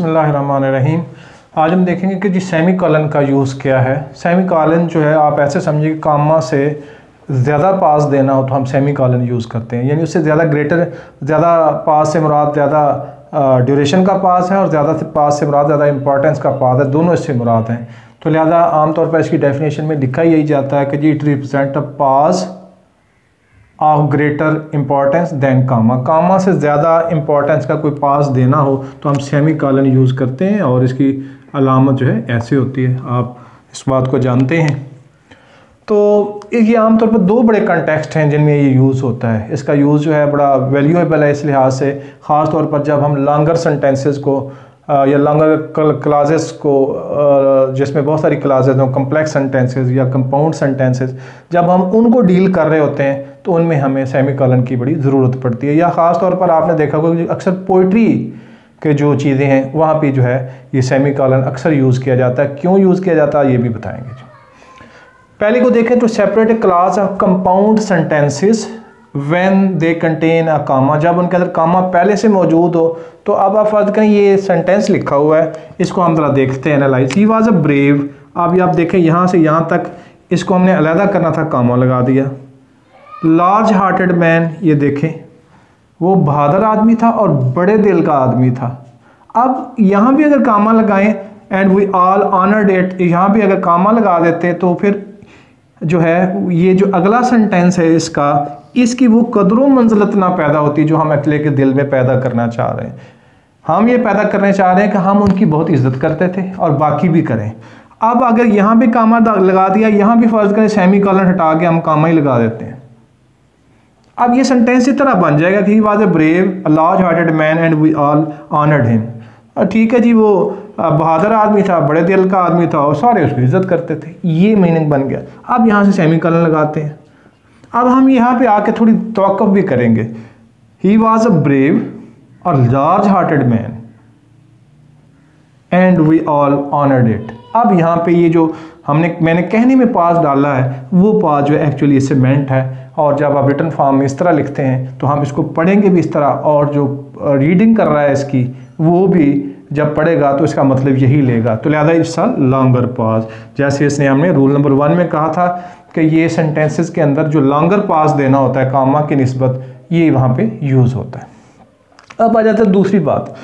बिस्मिल्लाहिर्रहमानिर्रहीम। आज हम देखेंगे कि जी सेमी कॉलन का यूज़ क्या है। सेमी कॉलन जो है आप ऐसे समझिए कि कामा से ज़्यादा पास देना हो तो हम सेमी कॉलन यूज़ करते हैं, यानी उससे ज़्यादा पास से मुराद ज़्यादा ड्यूरेशन का पास है और ज़्यादा से पास से मुराद ज़्यादा इंपॉर्टेंस का पास है, दोनों इससे मुराद हैं। तो लिहाजा आमतौर पर इसकी डेफिनेशन में लिखा यही जाता है कि जी it represent a pause of greater importance than comma. Comma से ज़्यादा इम्पॉर्टेंस का कोई पास देना हो तो हम सेमी कॉलन यूज़ करते हैं और इसकी अलामत जो है ऐसे होती है, आप इस बात को जानते हैं। तो ये आमतौर पर दो बड़े कंटेक्स्ट हैं जिनमें ये यूज़ होता है। इसका यूज़ जो है बड़ा वैल्यूएबल है इस लिहाज से, ख़ास तौर पर जब हम लॉन्गर सेंटेंसेस को या लॉन्गर क्लासेस को जिसमें बहुत सारी क्लासेस हों, कम्प्लेक्स सेंटेंसेस या कंपाउंड सेंटेंसेस, जब हम उनको डील कर रहे होते हैं तो उनमें हमें सेमी कॉलन की बड़ी ज़रूरत पड़ती है। या ख़ास तौर पर आपने देखा होगा कि अक्सर पोइट्री के जो चीज़ें हैं वहाँ पे जो है ये सेमी कॉलन अक्सर यूज़ किया जाता है। क्यों यूज़ किया जाता है ये भी बताएंगे जी। पहले को देखें तो separate a class of compound sentences when they contain a comma. जब उनके अंदर कामा पहले से मौजूद हो तो अब आप फर्ज करें ये सेंटेंस लिखा हुआ है, इसको हम ज़रा देखते हैं analyse. He was a brave, अब ये आप देखें यहाँ से यहाँ तक इसको हमने अलहदा करना था, कामा लगा दिया। लार्ज हार्टेड मैन, ये देखें वो बहादुर आदमी था और बड़े दिल का आदमी था। अब यहाँ भी अगर कामा लगाएं and we all honoured it, यहाँ भी अगर कामा लगा देते तो फिर जो है ये जो अगला सेंटेंस है इसकी वो कदरों मंजिलत ना पैदा होती जो हम अकेले के दिल में पैदा करना चाह रहे हैं। हम ये पैदा करने चाह रहे हैं कि हम उनकी बहुत इज्जत करते थे और बाकी भी करें। अब अगर यहाँ भी कामा लगा दिया, यहाँ भी फर्ज करें सेमी कॉलन हटा के हम कामा ही लगा देते हैं, अब ये सेंटेंस इस तरह बन जाएगा कि he was a brave, a large hearted man and we all honoured him. ठीक है जी, वो बहादुर आदमी था, बड़े दिल का आदमी था और सारे उसकी इज्जत करते थे, ये मीनिंग बन गया। अब यहाँ से सेमी कॉलन लगाते हैं। अब हम यहाँ पे आके थोड़ी तवक्कुफ भी करेंगे। ही वाज अ ब्रेव और large hearted man and we all honoured it. अब यहाँ पे ये जो मैंने कहने में पास डाला है वो पास जो एक्चुअली इससे मेंट है, और जब आप रिटन फॉर्म में इस तरह लिखते हैं तो हम इसको पढ़ेंगे भी इस तरह, और जो रीडिंग कर रहा है इसकी वो भी जब पढ़ेगा तो इसका मतलब यही लेगा। तो लिहाजा इट्स अ लॉन्गर पास, जैसे इसने हमने रूल नंबर 1 में कहा था कि ये सेंटेंसेस के अंदर जो लॉन्गर पास देना होता है कामा की निस्बत, ये वहाँ पे यूज़ होता है। अब आ जाता है दूसरी बात,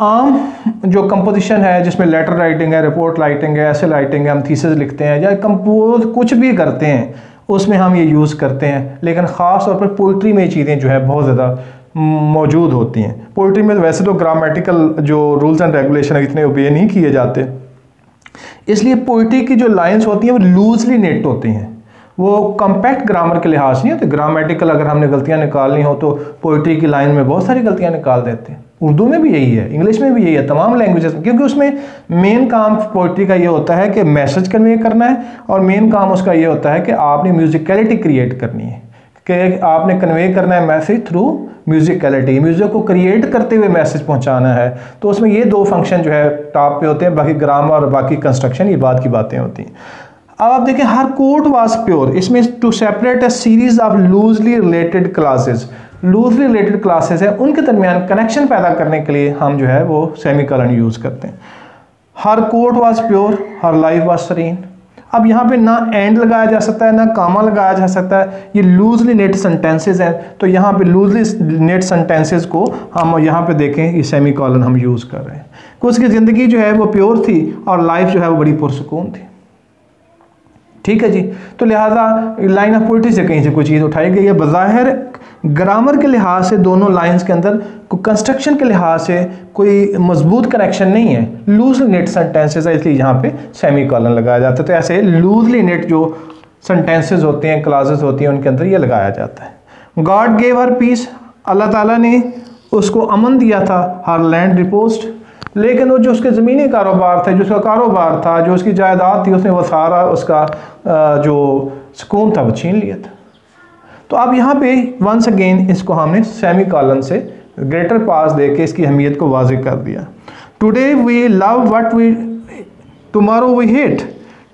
आम जो कंपोजिशन है जिसमें लेटर राइटिंग है, रिपोर्ट राइटिंग है, ऐसे राइटिंग है, हम थीसिस लिखते हैं या कंपोज कुछ भी करते हैं उसमें हम ये यूज़ करते हैं। लेकिन ख़ास तौर पर पोइट्री में ये चीज़ें जो है बहुत ज़्यादा मौजूद होती हैं। पोइट्री में वैसे तो ग्रामेटिकल जो रूल्स एंड रेगुलेशन है इतने ओबे नहीं किए जाते, इसलिए पोइट्री की जो लाइंस होती हैं वो लूजली नेट होती हैं, वो कम्पैक्ट ग्रामर के लिहाज नहीं होते। ग्रामेटिकल अगर हमने गलतियां निकालनी हो तो पोइट्री की लाइन में बहुत सारी गलतियां निकाल देते हैं। उर्दू में भी यही है, इंग्लिश में भी यही है, तमाम लैंग्वेजेस में, क्योंकि उसमें मेन काम पोइट्री का ये होता है कि मैसेज कन्वे करना है, और मेन काम उसका ये होता है कि आपने म्यूजिकलिटी क्रिएट करनी है, कि आपने कन्वे करना है मैसेज थ्रू म्यूजिकलिटी, म्यूजिक को क्रिएट करते हुए मैसेज पहुंचाना है। तो उसमें ये दो फंक्शन जो है टॉप पे होते हैं, बाकी ग्रामर और बाकी कंस्ट्रक्शन ये बात की बातें होती हैं। अब आप देखें हर कोट वाज प्योर, इसमें to separate a series of loosely related clauses, loosely related clauses है उनके दरमियान कनेक्शन पैदा करने के लिए हम जो है वो सेमी कॉलन यूज़ करते हैं। Her coat was pure, her life was serene. अब यहाँ पे ना एंड लगाया जा सकता है ना कामा लगाया जा सकता है, ये लूजली नेट सेंटेंसेस हैं, तो यहाँ पे लूजली नेट सेंटेंसेस को हम यहाँ पे देखें ये सेमी कॉलन हम यूज़ कर रहे हैं। कुछ की ज़िंदगी जो है वो प्योर थी और लाइफ जो है वो बड़ी पुरसुकून थी। ठीक है जी, तो लिहाजा लाइन ऑफ पोइट्री से कहीं से कोई चीज़ उठाई गई है। बज़ाहिर ग्रामर के लिहाज से दोनों लाइंस के अंदर कंस्ट्रक्शन के लिहाज से कोई मजबूत कनेक्शन नहीं है, लूजली नेट सेंटेंसेस है, इसलिए यहाँ पे सेमी कॉलन लगाया जाता है। तो ऐसे लूजली नेट जो सेंटेंसेस होते हैं, क्लासेस होती हैं, उनके अंदर ये लगाया जाता है। गॉड गेव हर पीस, अल्लाह ताला ने उसको अमन दिया था, हर लैंड रिपोस्ट, लेकिन वो जो उसके ज़मीनी कारोबार थे, जो उसका कारोबार था, जो उसकी जायदाद थी, उसने वो सारा उसका जो सुकून था वो छीन लिया था। तो अब यहाँ पे वंस अगेन इसको हमने सेमी कॉलन से ग्रेटर पास दे के इसकी अहमियत को वाज़ेह कर दिया। Today we love what we tomorrow we hate,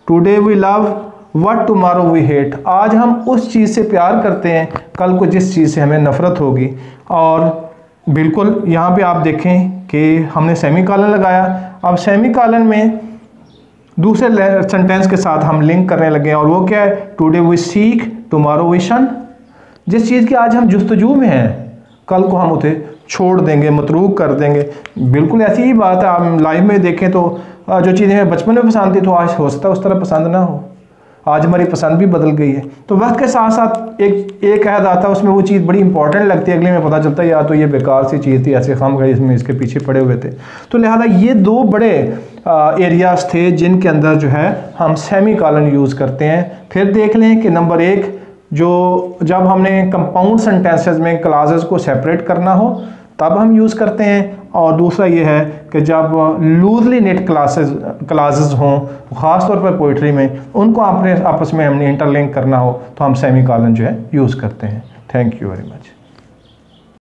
today we love what tomorrow we hate, आज हम उस चीज़ से प्यार करते हैं कल को जिस चीज़ से हमें नफ़रत होगी। और बिल्कुल यहाँ पे आप देखें कि हमने सेमी कॉलन लगाया। अब सेमी कॉलन में दूसरे सेंटेंस के साथ हम लिंक करने लगे और वो क्या है, today we seek tomorrow we shun. जिस चीज़ की आज हम जुस्तजू में हैं कल को हम उसे छोड़ देंगे, मतरूक कर देंगे। बिल्कुल ऐसी ही बात है, आप लाइफ में देखें तो जो चीज़ें हमें बचपन में पसंद थी तो आज हो सकता है उस तरह पसंद ना हो, आज हमारी पसंद भी बदल गई है। तो वक्त के साथ साथ एक अहद आता है, उसमें वो चीज़ बड़ी इंपॉर्टेंट लगती है, अगले में पता चलता है यार तो ये बेकार सी चीज़ थी, ऐसे हम गए इसमें इसके पीछे पड़े हुए थे। तो लिहाजा ये दो बड़े एरियाज़ थे जिनके अंदर जो है हम सेमी कॉलन यूज़ करते हैं। फिर देख लें कि नंबर 1 जो जब हमने कंपाउंड सेंटेंसेस में क्लासेस को सेपरेट करना हो तब हम यूज़ करते हैं, और दूसरा ये है कि जब लूजली नेट क्लासेस हों, ख़ास तौर पर पोइट्री में, उनको अपने आपस में हमने इंटरलिंक करना हो तो हम सेमी कॉलन जो है यूज़ करते हैं। Thank you very much.